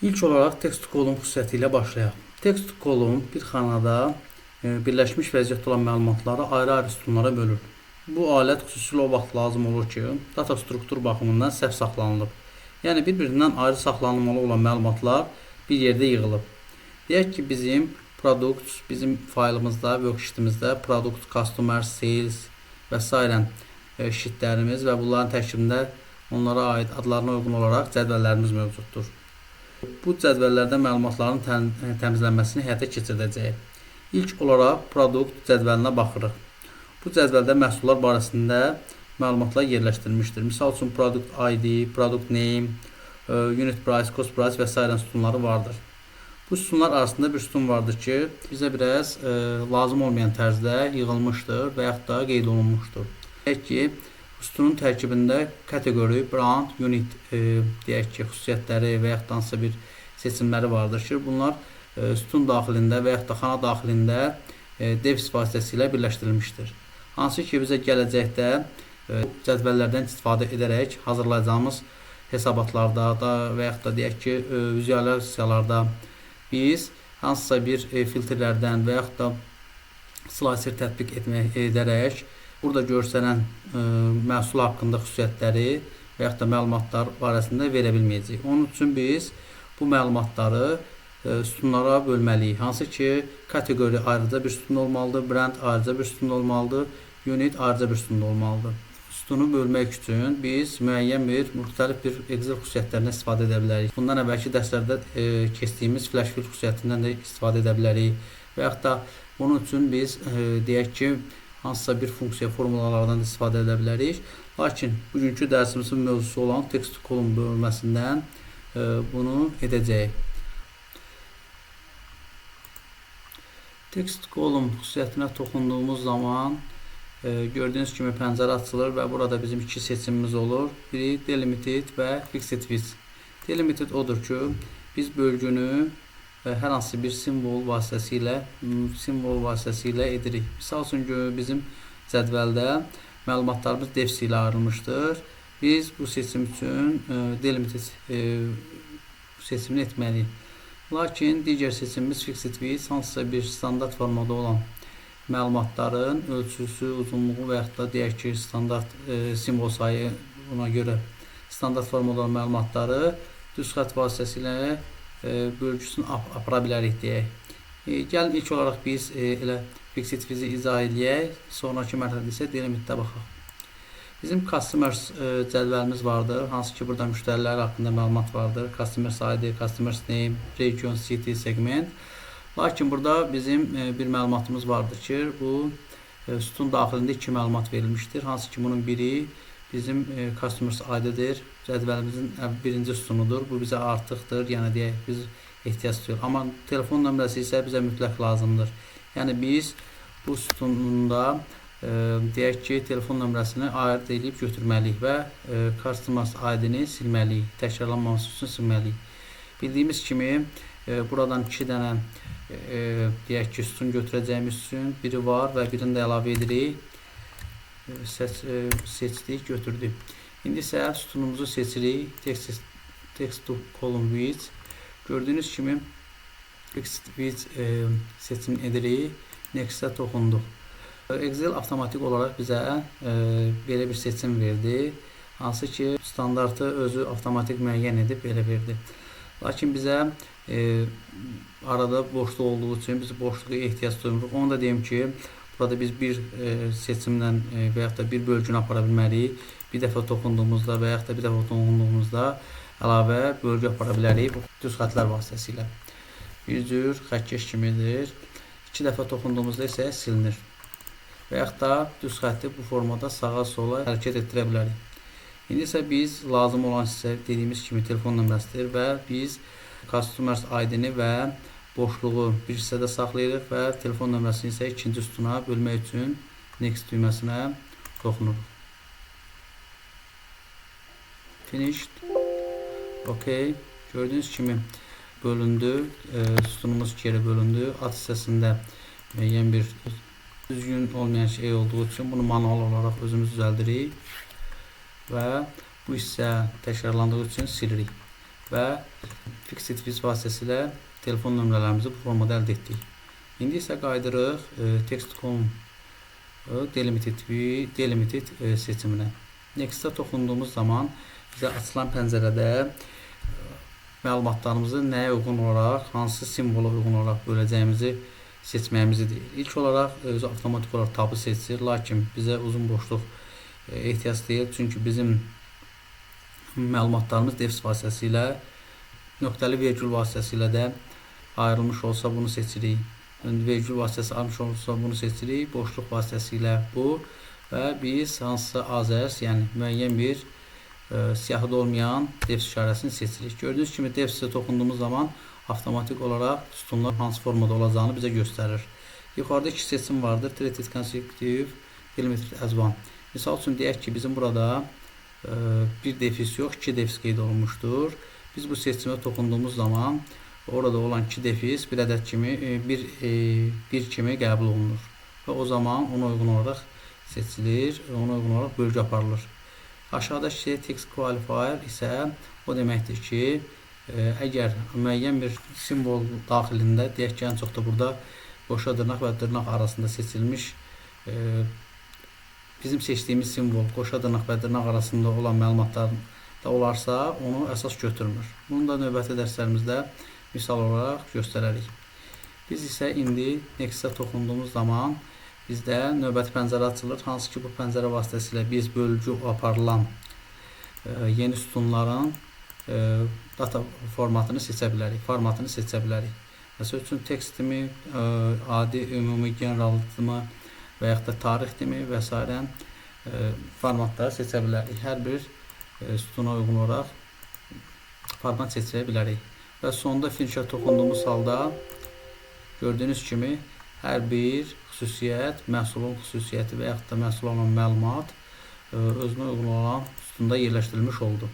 İlk olaraq text kolum xüsusiyyəti ilə başlayaq. Text kolum bir xanada birləşmiş vəziyyətdə olan məlumatları ayrı-ayrı sütunlara bölür. Bu alət xüsusilə o vaxt lazım olur ki, data struktur baxımından səhv saxlanılıb. Yəni bir-birindən ayrı saxlanılmalı olan məlumatlar bir yerdə yığılıb. Deyək ki, bizim faylımızda, worksheetimizdə product, customer, sales və s. Sheetlərimiz və bunların tərkibində onlara aid adlarına uyğun olaraq cədvəllərimiz mövcuddur. Bu cədvəllərdə məlumatların təmizlənməsini həyata keçirdəcəyik. İlk olaraq produkt cədvəlinə baxırıq. Bu cədvəldə məhsullar barəsində məlumatlar yerləşdirilmişdir. Misal üçün product ID, product name, unit price, cost price və s. sütunları vardır. Bu sütunlar arasında bir sütun vardır ki, bizə biraz lazım olmayan tərzdə yığılmışdır və yaxud da qeyd olunmuşdur. Deyək ki, sütunun tərkibində kateqori, brand, unit deyək ki, xüsusiyyətləri və yaxud da hansısa bir seçimləri vardır ki, bunlar sütun daxilində və yaxud da xana daxilində devs vasitəsilə birləşdirilmişdir. Hansı ki, bizə gələcəkdə cədvəllərdən istifadə edərək hazırlayacağımız hesabatlarda da və yaxud da deyək ki, vizualizasiyalarda biz hansısa bir filtrlərdən və yaxud da slicer tətbiq edərək burada görsənən məhsul haqqında xüsusiyyətləri və yaxud da məlumatlar barəsində verə bilməyəcəyik. Onun üçün biz bu məlumatları sütunlara bölməliyik. Hansı ki, kateqori ayrıca bir sütun olmalıdır, brand ayrıca bir sütun olmalıdır, unit ayrıca bir sütun olmalıdır. Sütunu bölmək üçün biz müəyyən müxtəlif bir Excel xüsusiyyətlərindən istifadə edə bilərik. Bundan əvvəlki dərslərdə keçdiyimiz flash fill xüsusiyyətindən də istifadə edə bilərik. Və yaxud da bunun üçün biz deyək ki, hansısa bir funksiya formulalardan da istifadə edə bilərik. Lakin bugünkü dərsimizin mövzusu olan text kolum bölməsindən bunu edəcəyik. Text kolum xüsusiyyətinə toxunduğumuz zaman gördüyünüz kimi pəncərə açılır və burada bizim iki seçimimiz olur. Biri delimited və fixed width. Delimited odur ki, biz bölgünü hər hansı bir simvol vasitəsilə edirik. Misal üçün bizim cədvəldə məlumatlarımız devs ilə ayrılmışdır. Biz bu seçim üçün delimited seçimini etməliyik. Lakin digər seçimimiz fixed width hansısa bir standart formada olan məlumatların ölçüsü, uzunluğu və yaxud da deyək ki, standart simvol sayı buna görə standart formada olan məlumatları düz xətt vasitəsilə bölgüsünü apara bilərik deyək. Gəlin ilk olaraq biz elə fixed width-i izah edək, sonraki mərhələdə isə delimitdə baxaq. Bizim customers cədvəlimiz vardır, hansı ki, burada müştərilər haqqında məlumat vardır. Customers ID, customers name, region, city, segment. Lakin burada bizim bir məlumatımız vardır ki, bu sütun daxilində iki məlumat verilmişdir. Hansı ki, bunun biri bizim customers ID-dir, cədvəlimizin birinci sütunudur. Bu bizə artıqdır, yəni deyək, biz ehtiyac tutuyor. Amma telefon nömrəsi isə bizə mütləq lazımdır. Yəni biz bu sütununda deyək ki, telefon nömrəsini ayırt edib götürməliyik və customers ID-ni silməliyik, təkrarlanmaması üçün silməliyik. Bildiyimiz kimi buradan iki dənə deyək ki, sütun götürəcəyimiz üçün biri var və birini də əlavə edirik. Seçdik, götürdük. İndi isə sütunumuzu seçirik. Text to column width. Gördüyünüz kimi fixed width seçim edirik. Next-ə toxunduq. Excel avtomatik olaraq bizə belə bir seçim verdi. Hansı ki, standartı özü avtomatik müəyyən edib belə verdi. Lakin bizə arada boşluq olduğu üçün biz boşluğa ehtiyac duymuruq. Onu da deyim ki, burada biz bir seçimlə və yaxud da bir bölgünü apara bilməliyik. Bir dəfə toxunduğumuzda və yaxud da bir dəfə toxunduğumuzda əlavə bölgü apara bilərik düz xətlər vasitəsilə. Bir cür xəttkeş kimidir. İki dəfə toxunduğumuzda isə silinir. Və yaxud da düz xətti bu formada sağa sola hərəkət etdirə bilərik. İndi isə biz lazım olan sizə dediyimiz kimi telefon nömrəsidir və biz customers ID-ni və boşluğu bir hissədə saxlayırıq və telefon nömrəsini isə ikinci sütuna bölmək üçün next düyməsinə toxunuruq. Finished. OK. Gördüyünüz kimi bölündü. Sütunumuz iki yerə bölündü. Ad hissəsində müəyyən bir düzgün olmayan şey olduğu üçün bunu manual olaraq özümüz düzəldirik və bu hissə təkrarlandığı üçün silirik. və fixed viz vasitəsilə telefon nömrələrimizi bu formada əldə etdik. İndi isə qaydırıq text column delimited seçiminə. Next-ə toxunduğumuz zaman bizə açılan pəncərədə məlumatlarımızı nəyə uyğun olaraq, hansı simvola uyğun olaraq böləcəyimizi seçməyimizi deyir. İlk olaraq özü avtomatik olaraq tabı seçir, lakin bizə uzun boşluq ehtiyac deyil, çünki bizim məlumatlarımız defs vasitəsilə, nöqtəli vergül vasitəsilə də ayrılmış olsa bunu seçirik. Vergül vasitəsi ayrılmış olsa bunu seçirik, boşluq vasitəsilə bu və biz hansısa azərs, yəni müəyyən bir siyahıda olmayan defs işarəsini seçirik. Gördüyünüz kimi defsə toxunduğumuz zaman avtomatik olaraq sütunlar hansı formada olacağını bizə göstərir. Yuxarıda iki seçim vardır. Treated Consecutive, Delimited as one. Misal üçün deyək ki, bizim burada bir defis yox, iki defis qeyd olunmuşdur. Biz bu seçimə toxunduğumuz zaman orada olan iki defis bir ədəd kimi, bir kimi qəbul olunur. Və o zaman ona uyğun olaraq seçilir, ona uyğun olaraq bölgü aparılır. Aşağıdakı text qualifier isə o deməkdir ki, əgər müəyyən bir simvol daxilində, deyək ki, ən çox da burada qoşa dırnaq və dırnaq arasında seçilmiş, bizim seçdiyimiz simvol qoşa dırnaq və dırnaq arasında olan məlumatlar da olarsa, onu əsas götürmür. Bunu da növbəti dərslərimizdə misal olaraq göstərərik. Biz isə indi Next-ə toxunduğumuz zaman bizdə növbəti pəncərə açılır. Hansı ki, bu pəncərə vasitəsilə biz bölgü aparılan yeni sütunların data formatını seçə bilərik, formatını seçə bilərik. Məsəl üçün tekstimi, adi, ümumi, generalımı və yaxud da tariximi və s. formatları seçə bilərik. Hər bir sütuna uyğun olaraq format seçə bilərik. Və sonda finishə toxunduğumuz halda gördüyünüz kimi hər bir xüsusiyyət, məhsulun xüsusiyyəti və yaxud da məhsul olan məlumat özünə uyğun olan sütunda yerləşdirilmiş oldu.